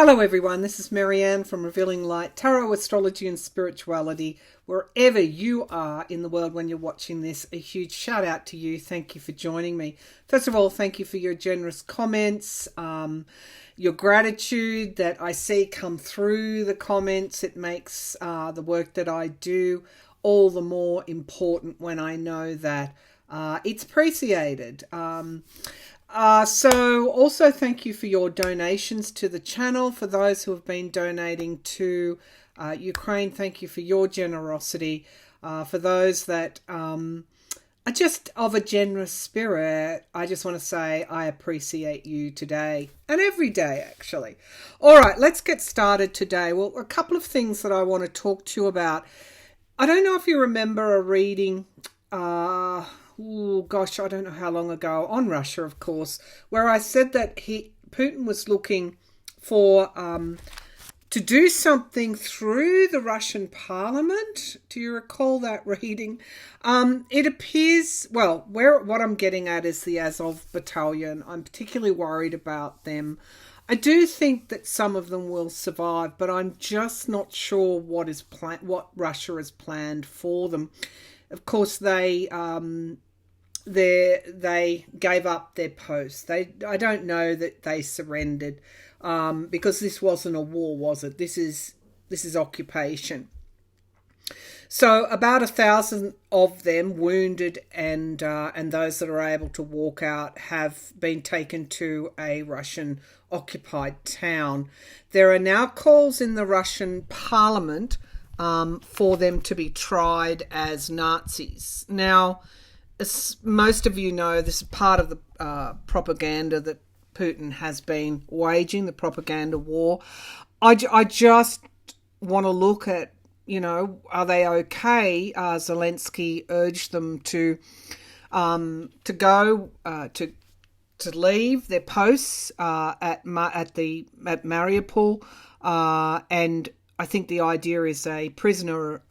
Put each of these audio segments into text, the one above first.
Hello everyone, this is Marianne from Revealing Light, Tarot, Astrology and Spirituality. Wherever you are in the world when you're watching this, a huge shout out to you. Thank you for joining me. First of all, thank you for your generous comments, your gratitude that I see come through the comments. It makes the work that I do all the more important when I know that it's appreciated. So also thank you for your donations to the channel. For those who have been donating to Ukraine, thank you for your generosity. For those that are just of a generous spirit, I just want to say I appreciate you today and every day, actually. All right, let's get started today. Well, a couple of things that I want to talk to you about. I don't know if you remember a reading, I don't know how long ago, on Russia, of course, where I said that Putin was looking for to do something through the Russian parliament. Do you recall that reading? It appears, what I'm getting at is the Azov battalion. I'm particularly worried about them. I do think that some of them will survive, but I'm just not sure what Russia has planned for them. Of course, they gave up their posts. I don't know that they surrendered because this wasn't a war, was it? This is occupation. So about 1,000 of them wounded and those that are able to walk out have been taken to a Russian occupied town. There are now calls in the Russian parliament for them to be tried as Nazis. Now, as most of you know, this is part of the propaganda that Putin has been waging, the propaganda war. I just want to look at, are they okay? Zelensky urged them to go to leave their posts at Mariupol, and I think the idea is a prisoner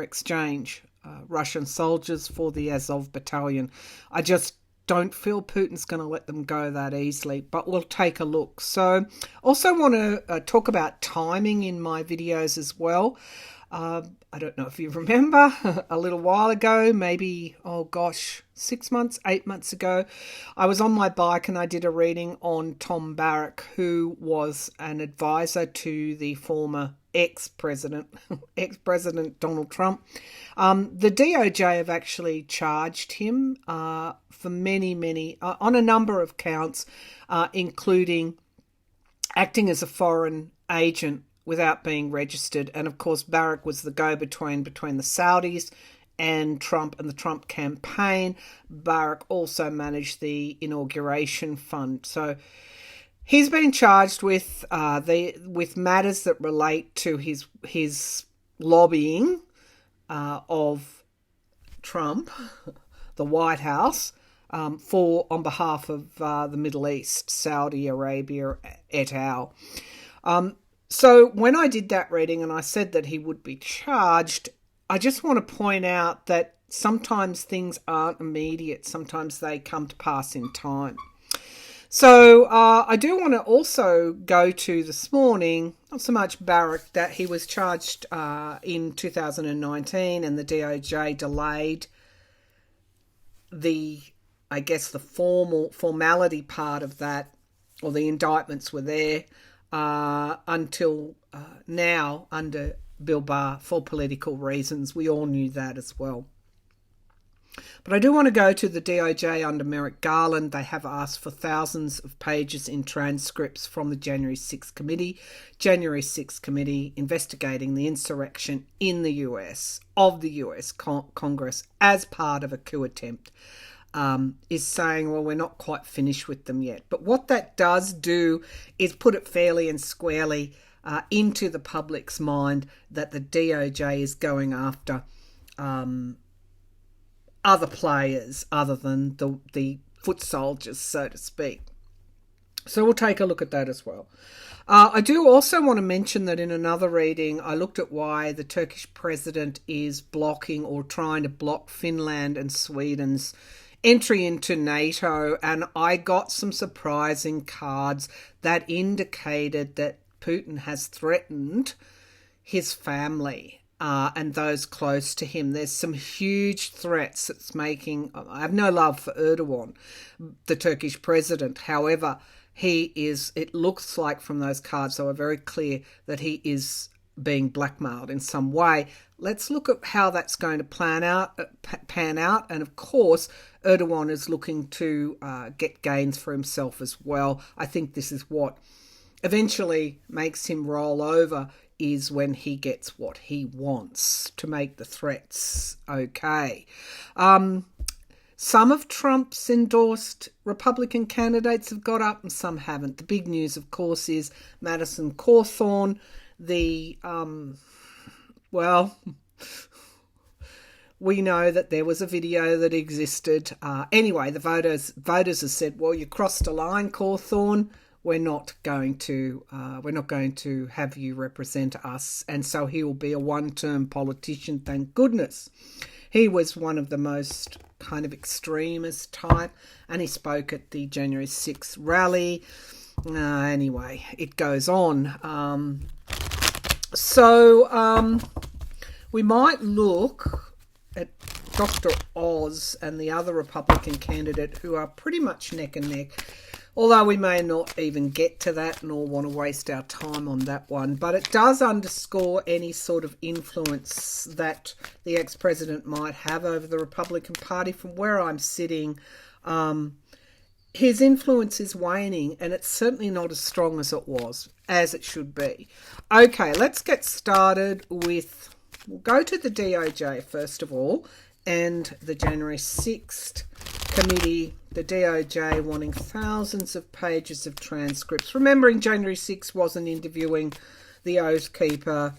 exchange. Russian soldiers for the Azov battalion. I just don't feel Putin's going to let them go that easily, but we'll take a look. So also want to talk about timing in my videos as well. I don't know if you remember a little while ago, maybe, 6 months, 8 months ago, I was on my bike and I did a reading on Tom Barrack, who was an advisor to the former ex-president Donald Trump. The DOJ have actually charged him for many, on a number of counts, including acting as a foreign agent without being registered. And of course, Barrack was the go-between between the Saudis and Trump and the Trump campaign. Barrack also managed the inauguration fund. So he's been charged with matters that relate to his lobbying of Trump, the White House, on behalf of the Middle East, Saudi Arabia et al. So when I did that reading and I said that he would be charged, I just want to point out that sometimes things aren't immediate. Sometimes they come to pass in time. So I do want to also go to this morning, not so much Barrack, that he was charged in 2019 and the DOJ delayed the formality part of that, or the indictments were there until now under Bill Barr for political reasons. We all knew that as well. But I do want to go to the DOJ under Merrick Garland. They have asked for thousands of pages in transcripts from the January 6th committee investigating the insurrection in the US, of the US Congress as part of a coup attempt. Is saying, well, we're not quite finished with them yet. But what that does do is put it fairly and squarely into the public's mind that the DOJ is going after other players other than the foot soldiers, so to speak. So we'll take a look at that as well. I do also want to mention that in another reading, I looked at why the Turkish president is blocking or trying to block Finland and Sweden's entry into NATO, and I got some surprising cards that indicated that Putin has threatened his family and those close to him. There's some huge threats that's making. I have no love for Erdogan, the Turkish president. However, it looks like from those cards, they were very clear that he is being blackmailed in some way. Let's look at how that's going to pan out. And of course, Erdogan is looking to get gains for himself as well. I think this is what eventually makes him roll over, is when he gets what he wants to make the threats okay. Some of Trump's endorsed Republican candidates have got up and some haven't. The big news, of course, is Madison Cawthorn, we know that there was a video that existed. Anyway, the voters have said, well, you crossed a line, Cawthorn. We're not going to have you represent us. And so he will be a one-term politician, thank goodness. He was one of the most kind of extremist type, and he spoke at the January 6th rally. Anyway, it goes on. We might look at Dr. Oz and the other Republican candidate, who are pretty much neck and neck, although we may not even get to that nor want to waste our time on that one. But it does underscore any sort of influence that the ex-president might have over the Republican Party. From where I'm sitting, his influence is waning, and it's certainly not as strong as it should be. Okay, let's get started with, we'll go to the DOJ first of all, and the January 6th committee, the DOJ wanting thousands of pages of transcripts. Remembering January 6th wasn't interviewing the Oath Keeper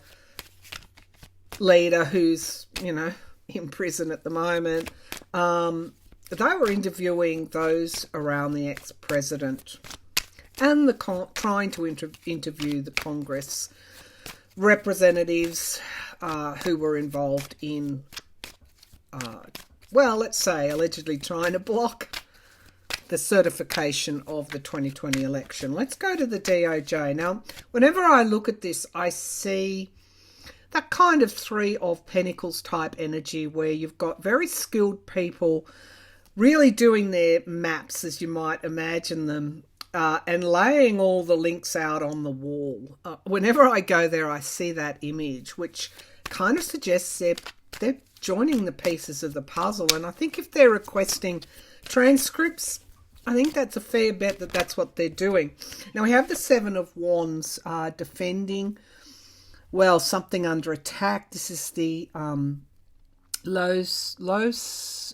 leader who's, in prison at the moment. They were interviewing those around the ex-president and trying to interview the Congress representatives who were involved in, let's say, allegedly trying to block the certification of the 2020 election. Let's go to the DOJ. Now, whenever I look at this, I see that kind of Three of Pentacles type energy where you've got very skilled people really doing their maps, as you might imagine them, and laying all the links out on the wall. Whenever I go there, I see that image, which kind of suggests they're joining the pieces of the puzzle. And I think if they're requesting transcripts, I think that's a fair bet that that's what they're doing. Now, we have the Seven of Wands defending, something under attack. This is the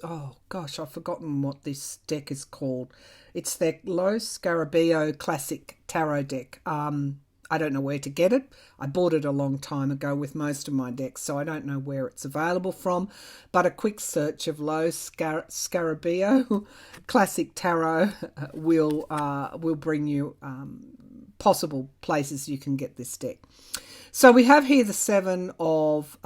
oh gosh, I've forgotten what this deck is called. It's the Los Scarabeo Classic Tarot deck. I don't know where to get it. I bought it a long time ago with most of my decks, so I don't know where it's available from. But a quick search of Los Scarabeo Classic Tarot will bring you possible places you can get this deck. So we have here the Seven of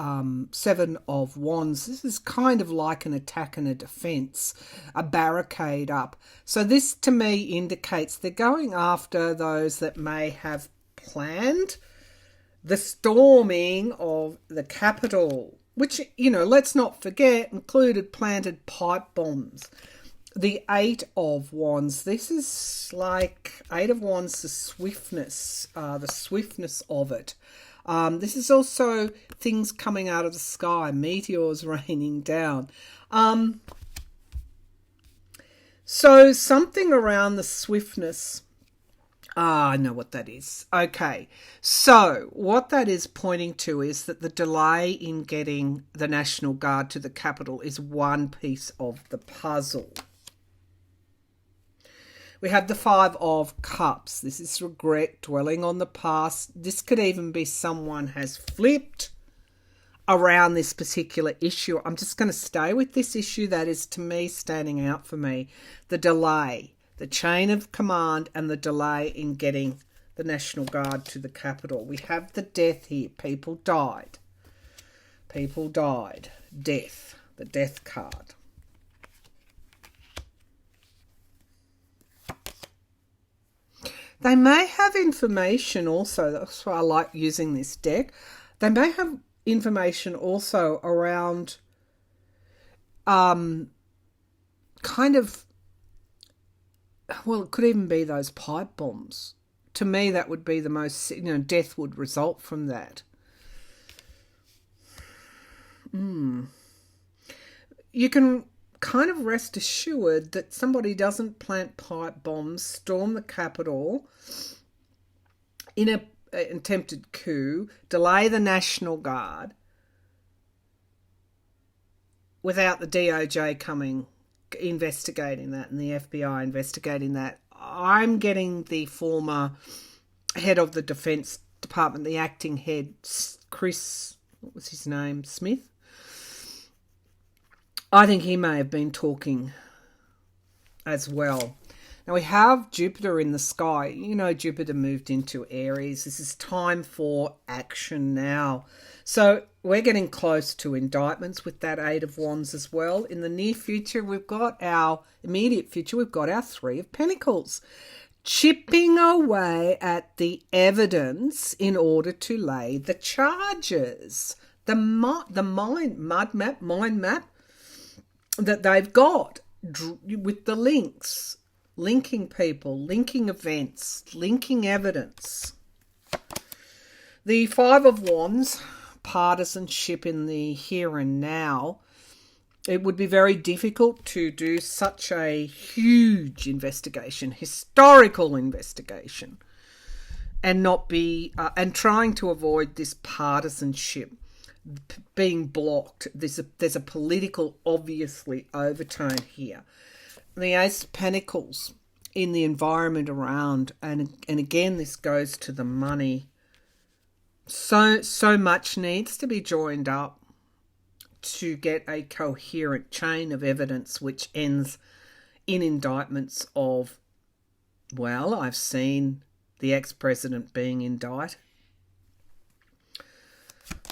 Wands. This is kind of like an attack and a defense, a barricade up. So this to me indicates they're going after those that may have planned the storming of the Capitol, which, let's not forget, included planted pipe bombs. The Eight of Wands. This is like Eight of Wands, the swiftness of it. This is also things coming out of the sky, meteors raining down. So something around the swiftness. I know what that is. Okay, so what that is pointing to is that the delay in getting the National Guard to the Capitol is one piece of the puzzle. We have the Five of Cups. This is regret, dwelling on the past. This could even be someone has flipped around this particular issue. I'm just going to stay with this issue that is, to me, standing out for me. The delay, the chain of command, and the delay in getting the National Guard to the Capitol. We have the death here. People died. People died. Death. The death card. They may have information also, that's why I like using this deck. They may have information also around kind of, well, it could even be those pipe bombs. To me, that would be the most, death would result from that. You can kind of rest assured that somebody doesn't plant pipe bombs, storm the Capitol in an attempted coup, delay the National Guard without the DOJ coming, investigating that, and the FBI investigating that. I'm getting the former head of the Defence Department, the acting head, Chris, what was his name, Smith? I think he may have been talking as well. Now we have Jupiter in the sky. Jupiter moved into Aries. This is time for action now. So we're getting close to indictments with that Eight of Wands as well. In the near future, we've got our immediate future, we've got our Three of Pentacles. Chipping away at the evidence in order to lay the charges. The mind map that they've got with the links, linking people, linking events, linking evidence. The Five of Wands, partisanship in the here and now. It would be very difficult to do such a huge investigation, historical investigation, and not be and trying to avoid this partisanship being blocked. There's a political, obviously, overtone here. The Ace of Pentacles in the environment around, and again, this goes to the money. So much needs to be joined up to get a coherent chain of evidence which ends in indictments of, well, I've seen the ex-president being indicted.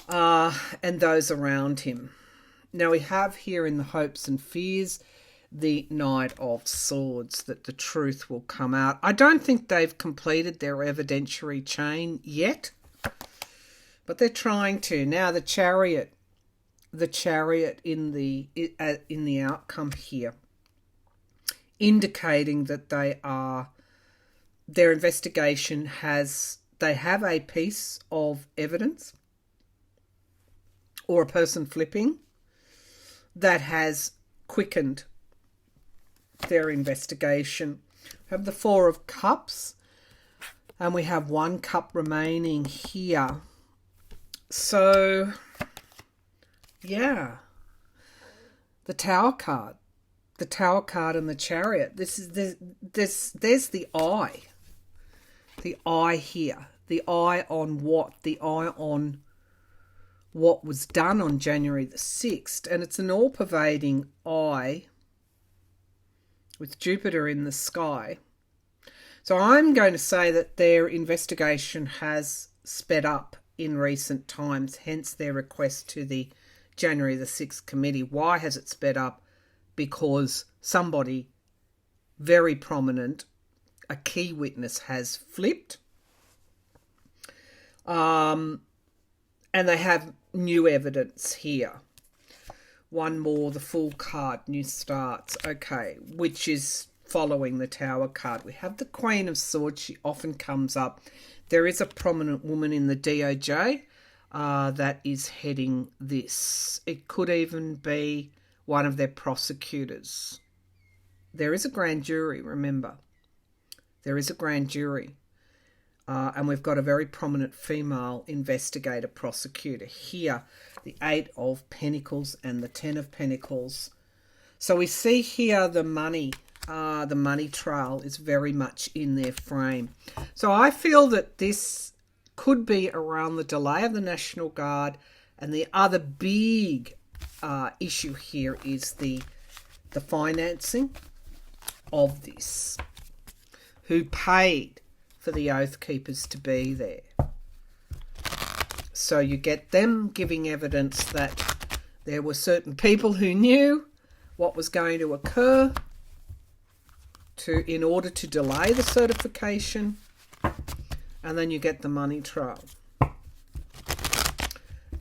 And those around him. Now we have here in the hopes and fears the Knight of Swords, that the truth will come out. I don't think they've completed their evidentiary chain yet, but they're trying to. Now the Chariot in the outcome here, indicating that their investigation they have a piece of evidence or a person flipping that has quickened their investigation. We have the Four of Cups, and we have one cup remaining here. So, yeah, the Tower card and the Chariot. There's the eye here, the eye on what? The eye on what was done on January the 6th, and it's an all-pervading eye with Jupiter in the sky. So I'm going to say that their investigation has sped up in recent times, hence their request to the January the 6th committee. Why has it sped up? Because somebody very prominent, a key witness, has flipped. And they have new evidence here. One more, the Fool card, new starts. Okay, which is following the Tower card. We have the Queen of Swords. She often comes up. There is a prominent woman in the DOJ that is heading this. It could even be one of their prosecutors. There is a grand jury, remember. There is a grand jury. And we've got a very prominent female investigator prosecutor here. The Eight of Pentacles and the Ten of Pentacles. So we see here the money trail is very much in their frame. So I feel that this could be around the delay of the National Guard. And the other big issue here is the financing of this. Who paid for the Oath Keepers to be there? So you get them giving evidence that there were certain people who knew what was going to occur in order to delay the certification. And then you get the money trail.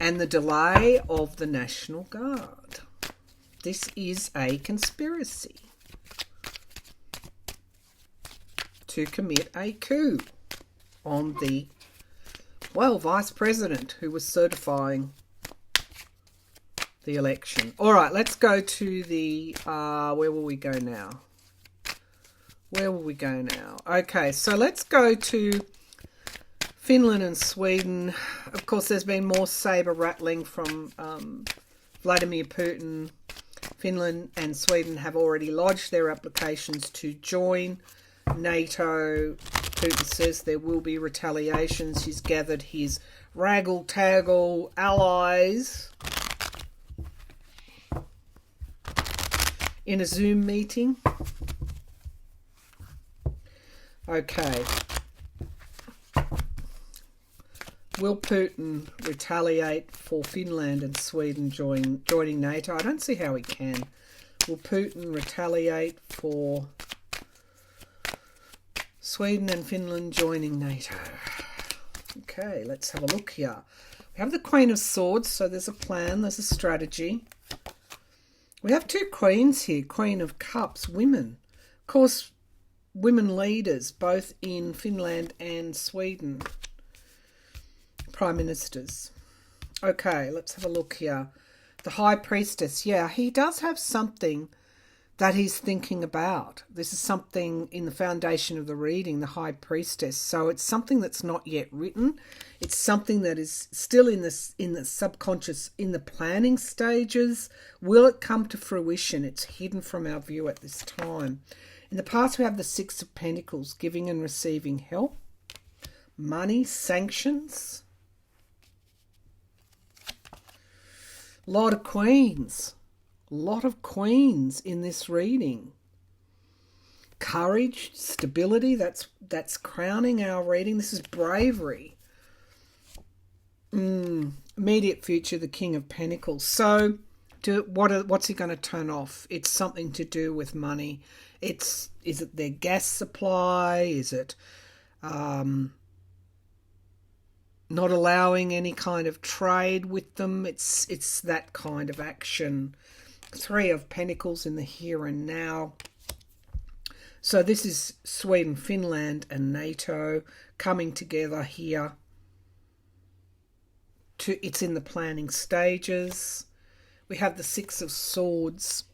And the delay of the National Guard. This is a conspiracy to commit a coup on the, well, Vice President who was certifying the election. All right, let's go to the, where will we go now? Where will we go now? Okay, so let's go to Finland and Sweden. Of course, there's been more saber rattling from Vladimir Putin. Finland and Sweden have already lodged their applications to join NATO. Putin says there will be retaliations. He's gathered his raggle-taggle allies in a Zoom meeting. Okay. Will Putin retaliate for Finland and Sweden joining NATO? I don't see how he can. Will Putin retaliate for Sweden and Finland joining NATO? Okay, let's have a look here. We have the Queen of Swords, so there's a plan, there's a strategy. We have two queens here, Queen of Cups, women. Of course, women leaders, both in Finland and Sweden. Prime Ministers. Okay, let's have a look here. The High Priestess. Yeah, he does have something that he's thinking about. This is something in the foundation of the reading, the High Priestess. So it's something that's not yet written. It's something that is still in the subconscious, in the planning stages. Will it come to fruition? It's hidden from our view at this time. In the past, we have the Six of Pentacles, giving and receiving help, money, sanctions. Lot of queens. Lot of queens in this reading. Courage, stability, that's crowning our reading. This is bravery. Immediate future, the King of Pentacles. So what's he going to turn off? It's something to do with money. Is it their gas supply? Is it not allowing any kind of trade with them? It's that kind of action. Three of Pentacles in the here and now. So this is Sweden, Finland and NATO coming together here. It's in the planning stages. We have the Six of Swords.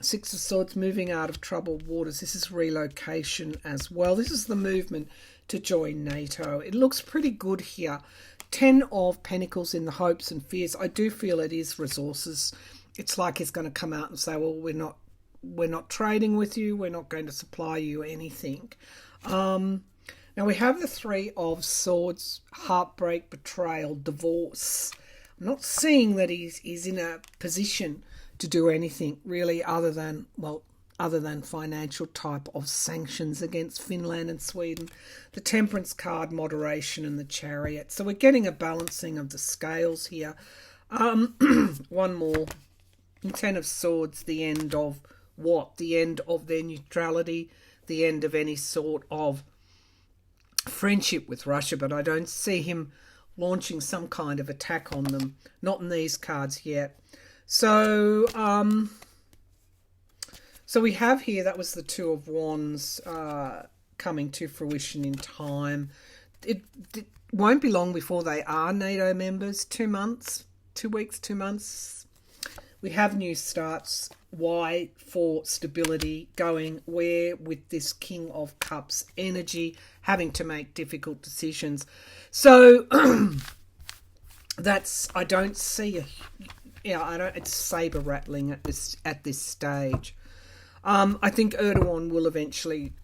Six of Swords moving out of troubled waters. This is relocation as well. This is the movement to join NATO. It looks pretty good here. 10 of Pentacles in the hopes and fears. I do feel it is resources. It's like he's going to come out and say, well, we're not trading with you. We're not going to supply you anything. Now we have the Three of Swords, heartbreak, betrayal, divorce. I'm not seeing that he's in a position to do anything really other than financial type of sanctions against Finland and Sweden. The Temperance card, moderation, and the Chariot. So we're getting a balancing of the scales here. One more. Ten of Swords, the end of what? The end of their neutrality, the end of any sort of friendship with Russia, but I don't see him launching some kind of attack on them. Not in these cards yet. So we have here, that was the Two of Wands coming to fruition in time. It won't be long before they are NATO members. 2 months, 2 weeks, 2 months. We have new starts. Why? For stability. Going where with this King of Cups energy, having to make difficult decisions. So I don't see it's saber rattling at this stage. I think Erdogan will eventually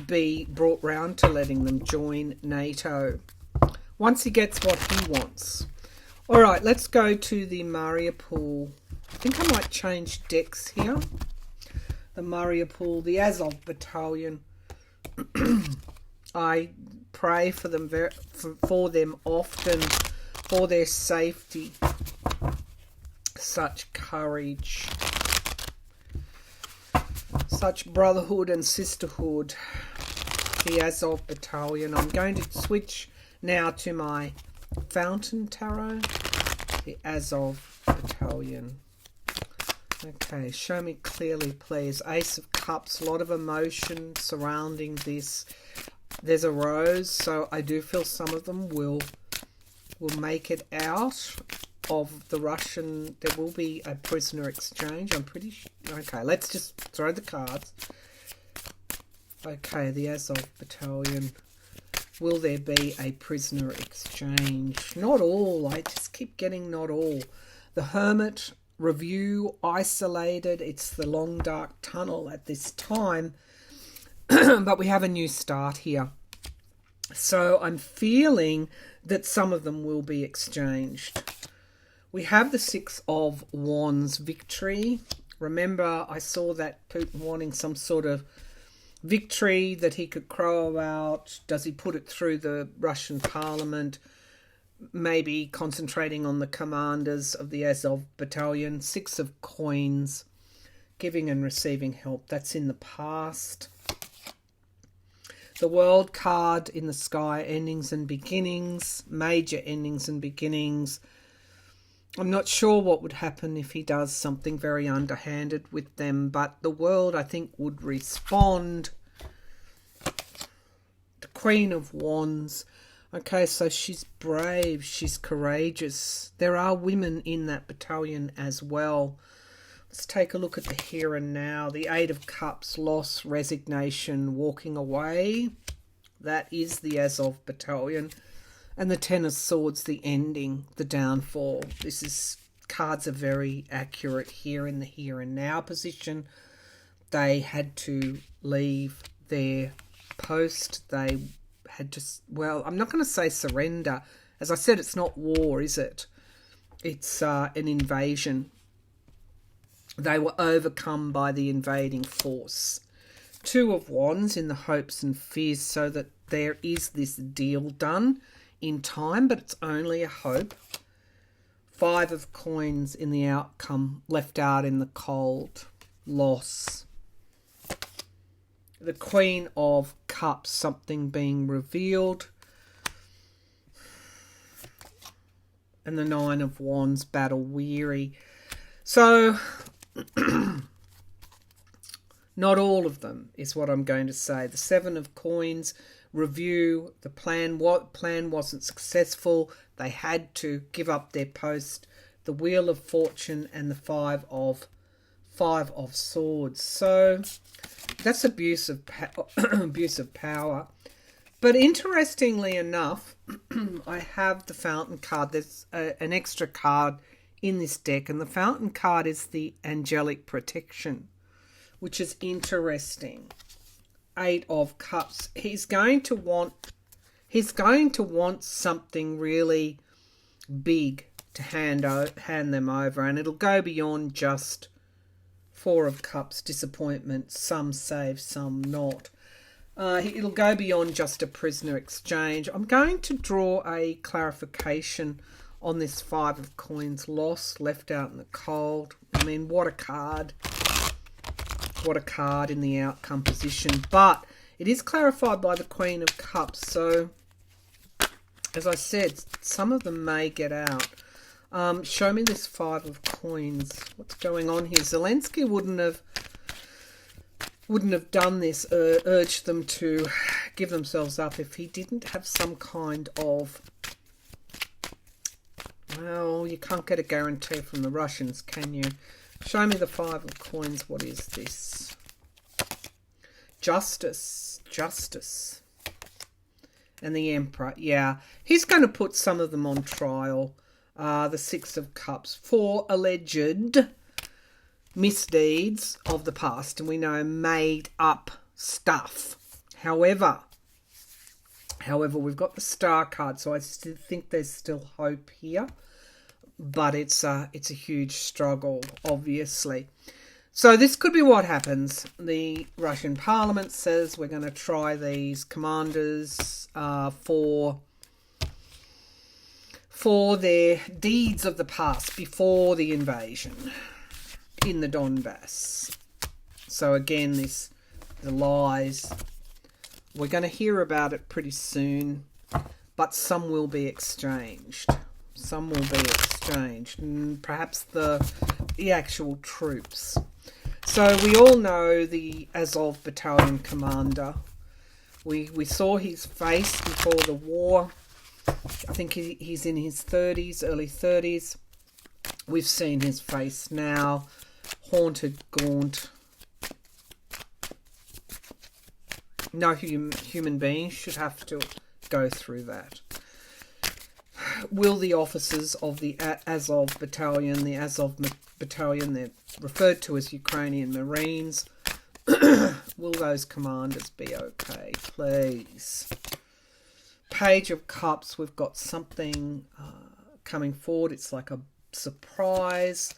be brought round to letting them join NATO once he gets what he wants. All right, let's go to the Mariupol. I think I might change decks here. The Mariupol, the Azov battalion. I pray for them for them often, for their safety. Such courage, such brotherhood and sisterhood. the Azov battalion. I'm going to switch now to my Fountain Tarot, the Azov battalion. Okay, show me clearly, please. Ace of Cups, a lot of emotion surrounding this. There's a rose, so I do feel some of them will make it out of the Russian. There will be a prisoner exchange, I'm pretty sure. Okay, let's just throw the cards. Okay, the Azov battalion. Will there be a prisoner exchange? Not all. I just keep getting not all. The Hermit, review, isolated. It's the long dark tunnel at this time. But we have a new start here. So I'm feeling that some of them will be exchanged. We have the Six of Wands, victory. Remember, I saw that Putin wanting some sort of victory that he could crow about. Does he put it through the Russian parliament? Maybe concentrating on the commanders of the Azov battalion. Six of Coins, giving and receiving help. That's in the past. The World card in the sky, endings and beginnings, major endings and beginnings. I'm not sure what would happen if he does something very underhanded with them, but the World, I think, would respond. The Queen of Wands. Okay, so she's brave, she's courageous. There are women in that battalion as well. Let's take a look at the here and now. The Eight of Cups, loss, resignation, walking away. That is the Azov battalion. And the Ten of Swords, the ending, the downfall. Cards are very accurate here in the here and now position. They had to leave their post. They had to, well, I'm not going to say surrender. As I said, it's not war, is it? It's an invasion. They were overcome by the invading force. Two of Wands in the hopes and fears, so that there is this deal done in time, but it's only a hope. Five of Coins in the outcome, left out in the cold, loss. The Queen of Cups, something being revealed. And the Nine of Wands, battle weary. So not all of them is what I'm going to say. The Seven of Coins, review, the plan. What plan wasn't successful? They had to give up their post. The Wheel of Fortune and the Five of Swords. So that's abuse of power. But interestingly enough, I have the Fountain card. There's an extra card in this deck, and the Fountain card is the angelic protection, which is interesting. Eight of Cups. He's going to want something really big to hand them over, and it'll go beyond just Four of Cups, disappointment, some save, some not. It'll go beyond just a prisoner exchange. I'm going to draw a clarification on this Five of Coins, lost, left out in the cold. I mean, what a card. What a card in the outcome position. But it is clarified by the Queen of Cups. So, as I said, some of them may get out. Show me this Five of Coins. What's going on here? Zelensky wouldn't have done this, urged them to give themselves up if he didn't have some kind of... Well, you can't get a guarantee from the Russians, can you? Show me the Five of Coins. What is this? Justice. Justice. And the Emperor. Yeah, he's going to put some of them on trial. The Six of Cups for alleged misdeeds of the past. And we know made up stuff. However, we've got the Star card, so I still think there's still hope here. But it's a huge struggle, obviously. So this could be what happens. The Russian Parliament says we're going to try these commanders for their deeds of the past before the invasion in the Donbass. So again, the lies We're going to hear about it pretty soon, but some will be exchanged. Some will be exchanged, and perhaps the actual troops. So we all know the Azov battalion commander. We saw his face before the war. I think he's in his 30s, early 30s. We've seen his face now. Haunted, gaunt. No human being should have to go through that. Will the officers of the Azov battalion, they're referred to as Ukrainian Marines, will those commanders be okay, please? Page of Cups, we've got something coming forward. It's like a surprise.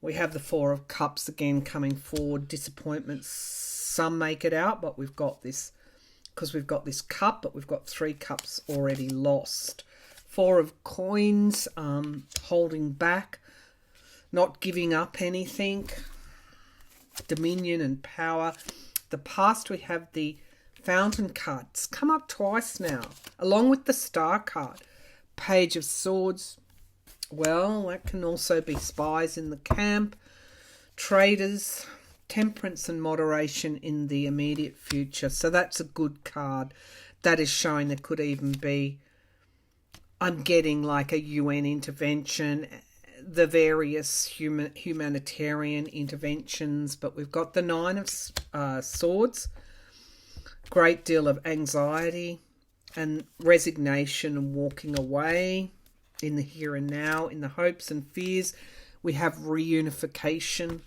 We have the Four of Cups again coming forward. Disappointments. Some make it out, but we've got this, because we've got this cup, but we've got 3 cups already lost. Four of Coins, holding back, not giving up anything. Dominion and power. The past, we have the Fountain card. It's come up twice now, along with the Star card. Page of Swords. Well, that can also be spies in the camp. Traitors. Temperance and moderation in the immediate future. So that's a good card. That is showing there could even be, I'm getting like a UN intervention, the various humanitarian interventions. But we've got the Nine of Swords. Great deal of anxiety and resignation and walking away in the here and now, in the hopes and fears. We have reunification.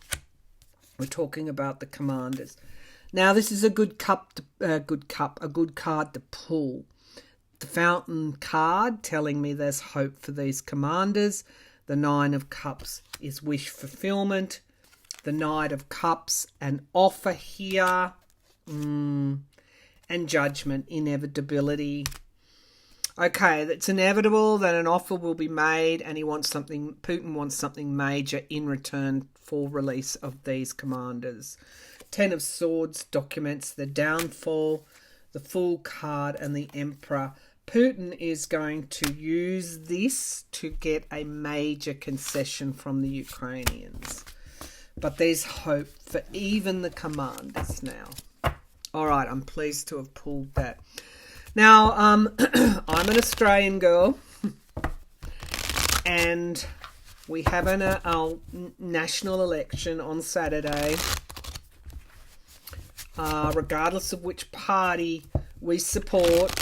We're talking about the commanders. Now, this is a good card to pull. The Fountain card telling me there's hope for these commanders. The Nine of Cups is wish fulfillment. The Knight of Cups, an offer here. And Judgment, inevitability. Okay, it's inevitable that an offer will be made, and Putin wants something major in return for release of these commanders. 10 of Swords documents the downfall, the Fool card, and the Emperor. Putin is going to use this to get a major concession from the Ukrainians. But there's hope for even the commanders now. All right, I'm pleased to have pulled that. Now, I'm an Australian girl, and we have a national election on Saturday. Regardless of which party we support,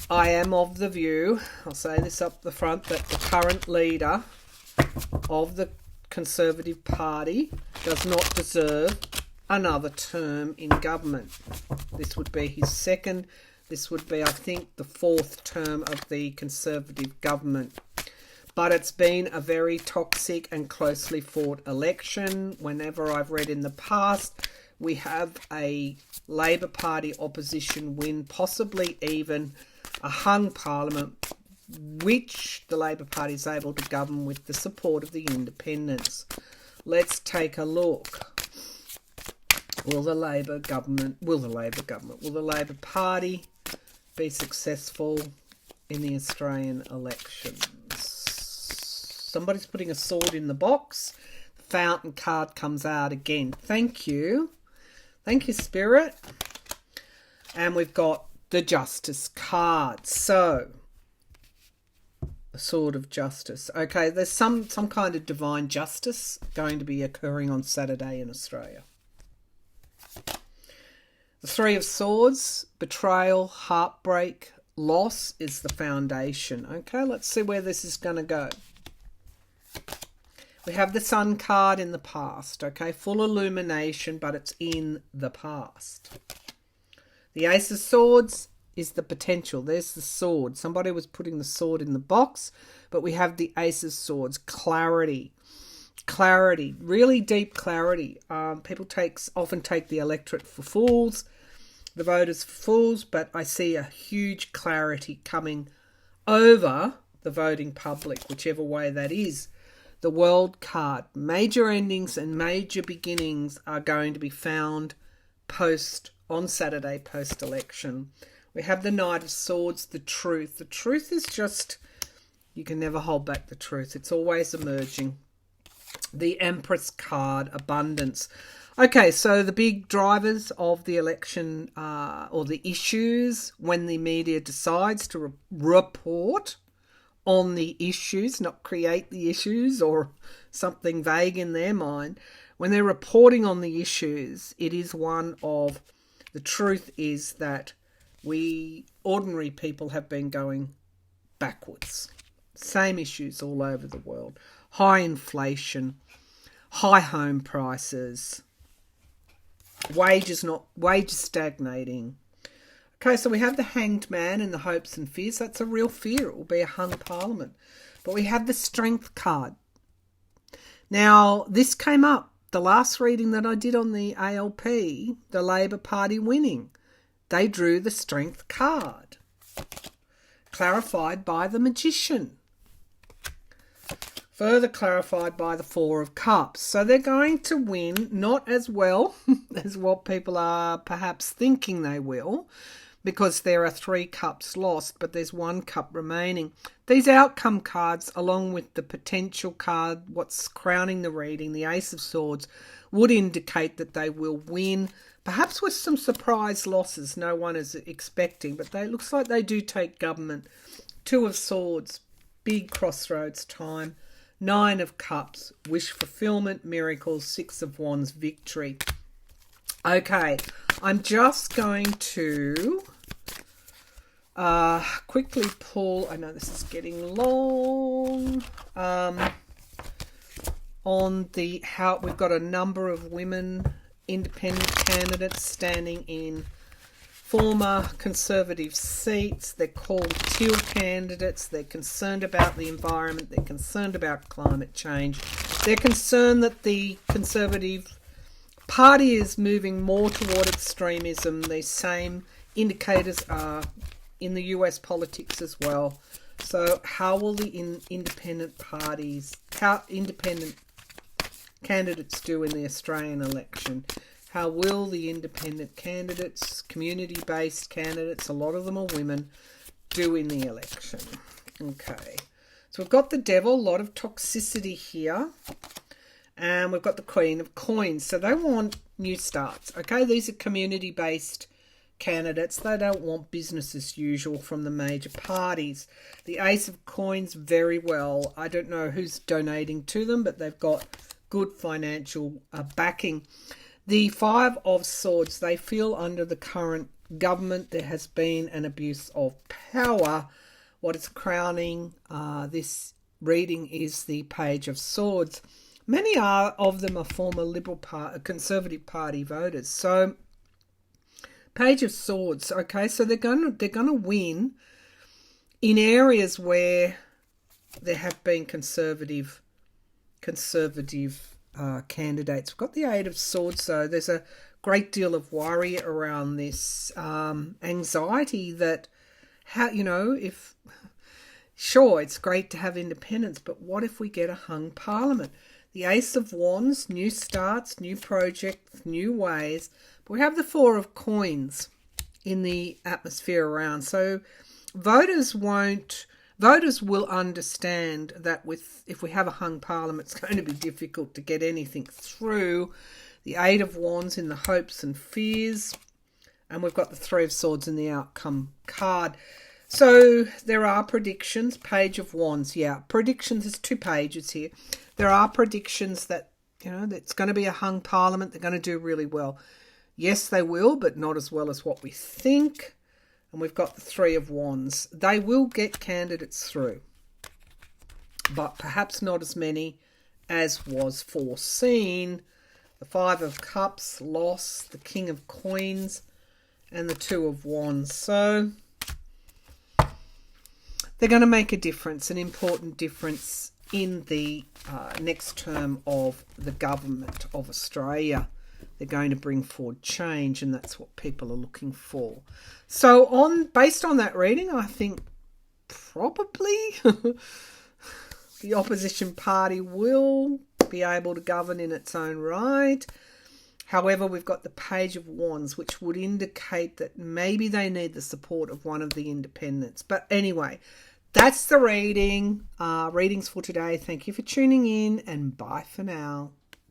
I am of the view, I'll say this up the front, that the current leader of the Conservative Party does not deserve another term in government. This would be his second. This would be, I think, the 4th term of the Conservative government. But it's been a very toxic and closely fought election. Whenever I've read in the past, we have a Labor Party opposition win, possibly even a hung parliament, which the Labor Party is able to govern with the support of the independents. Let's take a look. Will the Labor Party be successful in the Australian elections? Somebody's putting a sword in the box. The Fountain card comes out again. Thank you. Thank you, Spirit. And we've got the Justice card. So, the Sword of Justice. Okay, there's some kind of divine justice going to be occurring on Saturday in Australia. The Three of Swords, betrayal, heartbreak, loss is the foundation. Okay, let's see where this is going to go. We have the Sun card in the past. Okay, full illumination, but it's in the past. The Ace of Swords is the potential. There's the sword. Somebody was putting the sword in the box, but we have the Ace of Swords. Clarity. Clarity. Really deep clarity. People often take the electorate for fools, the voters for fools, but I see a huge clarity coming over the voting public, whichever way that is. The World card. Major endings and major beginnings are going to be found post on Saturday post-election. We have the Knight of Swords, the truth. The truth is just, you can never hold back the truth. It's always emerging. The Empress card, abundance. Okay, so the big drivers of the election or the issues when the media decides to report on the issues, not create the issues or something vague in their mind. When they're reporting on the issues, it is one of, the truth is that we ordinary people have been going backwards. Same issues all over the world. High inflation, high home prices, wages stagnating. Okay, so we have the Hanged Man and the hopes and fears. That's a real fear. It will be a hung parliament. But we have the Strength card. Now, this came up, the last reading that I did on the ALP, the Labor Party winning. They drew the Strength card, clarified by the Magician. Further clarified by the Four of Cups. So they're going to win, not as well as what people are perhaps thinking they will, because there are 3 cups lost, but there's 1 cup remaining. These outcome cards, along with the potential card, what's crowning the reading, the Ace of Swords, would indicate that they will win, perhaps with some surprise losses no one is expecting, but it looks like they do take government. 2 of Swords, big crossroads time. 9 of Cups, wish fulfillment, miracles. 6 of Wands, victory. Okay, I'm just going to quickly pull, I know this is getting long, on the how we've got a number of women independent candidates standing in former Conservative seats. They're called teal candidates. They're concerned about the environment. They're concerned about climate change. They're concerned that the Conservative Party is moving more toward extremism. These same indicators are in the US politics as well. So how will the independent candidates do in the Australian election? How will the independent candidates, community-based candidates, a lot of them are women, do in the election? Okay, so we've got the Devil, a lot of toxicity here. And we've got the Queen of Coins. So they want new starts. Okay, these are community-based candidates. They don't want business as usual from the major parties. The Ace of Coins, very well. I don't know who's donating to them, but they've got good financial backing. The 5 of Swords, they feel under the current government there has been an abuse of power. What is crowning this reading is the Page of Swords. Many of them are former Conservative Party voters. So, Page of Swords. Okay, so they're going to win in areas where there have been conservative candidates. We've got the 8 of Swords, so there's a great deal of worry around this anxiety that, sure, it's great to have independence, but what if we get a hung parliament? The Ace of Wands, new starts, new projects, new ways. But we have the 4 of Coins in the atmosphere around. So voters will understand that if we have a hung parliament, it's going to be difficult to get anything through. The 8 of Wands in the hopes and fears. And we've got the 3 of Swords in the outcome card. So there are predictions. Page of Wands, yeah. Predictions, there's 2 pages here. There are predictions that, it's going to be a hung parliament. They're going to do really well. Yes, they will, but not as well as what we think. And we've got the 3 of Wands. They will get candidates through, but perhaps not as many as was foreseen. The 5 of Cups, loss, the King of Coins, and the 2 of Wands. So they're going to make a difference, an important difference in the next term of the government of Australia. They're going to bring forward change, and that's what people are looking for. So based on that reading, I think probably the opposition party will be able to govern in its own right. However, we've got the Page of Wands, which would indicate that maybe they need the support of one of the independents. But anyway, that's the readings for today. Thank you for tuning in, and bye for now.